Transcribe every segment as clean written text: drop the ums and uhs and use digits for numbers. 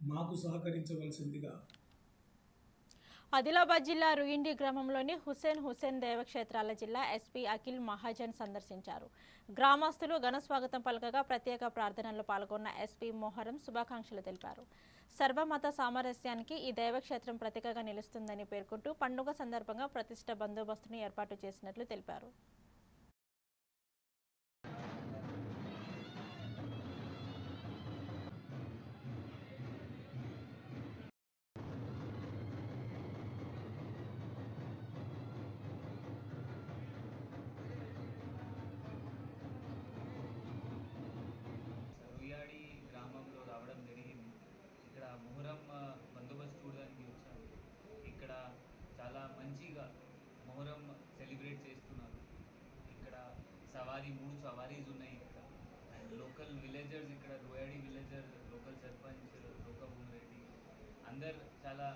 మాకు సహకరించవలసిందిగా ఆదిలాబాద్ జిల్లా రుయిండి గ్రామంలోని హుస్సేన్ దేవక్షేత్రాల జిల్లా ఎస్పీ అఖిల్ మహాజన్ సందర్శించారు. గ్రామస్తులు ఘన స్వాగతం పలకగా ప్రత్యేక ప్రార్థనల్లో పాల్గొన్న ఎస్పీ మొహరం శుభాకాంక్షలు తెలిపారు. సర్వమత సామరస్యానికి ఈ దేవక్షేత్రం ప్రతీకగా నిలుస్తుందని పేర్కొంటూ పండుగ సందర్భంగా ప్రతిష్ఠ బందోబస్తును ఏర్పాటు చేసినట్లు తెలిపారు. రుయాడి గ్రామంలో రావడం జరిగింది. ఇక్కడ మొహరం బందోబస్తు చూడడానికి వచ్చాము. ఇక్కడ చాలా మంచిగా మొహరం సెలబ్రేట్ చేస్తున్నారు. ఇక్కడ మూడు సవారీస్ ఉన్నాయి ఇక్కడ. అండ్ లోకల్ విలేజర్స్ ఇక్కడ రుయాడి విలేజర్ లోకల్ సర్పంచ్ లోకభూమిరెడ్డి అందరు చాలా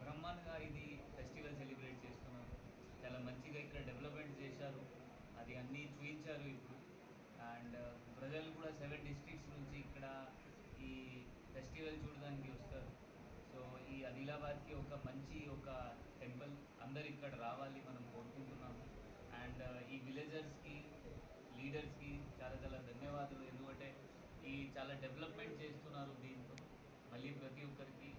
బ్రహ్మాండంగా ఇది ఫెస్టివల్ సెలబ్రేట్ చేస్తున్నారు. చాలా మంచిగా ఇక్కడ డెవలప్మెంట్ చేశారు, అది అన్నీ చూపించారు ఇప్పుడు. అండ్ ప్రజలు కూడా 7 డిస్ట్రిక్ట్స్ నుంచి ఇక్కడ ఈ ఫెస్టివల్ చూడడానికి వస్తారు. సో ఈ ఆదిలాబాద్కి ఒక టెంపుల్ అందరు ఇక్కడ రావాలి మనం కోరుకుంటున్నాము. అండ్ ఈ విలేజర్స్కి లీడర్స్కి చాలా చాలా ధన్యవాదాలు. ఎందుకంటే ఈ చాలా డెవలప్మెంట్ చేస్తున్నారు దీంతో. మళ్ళీ ప్రతి ఒక్కరికి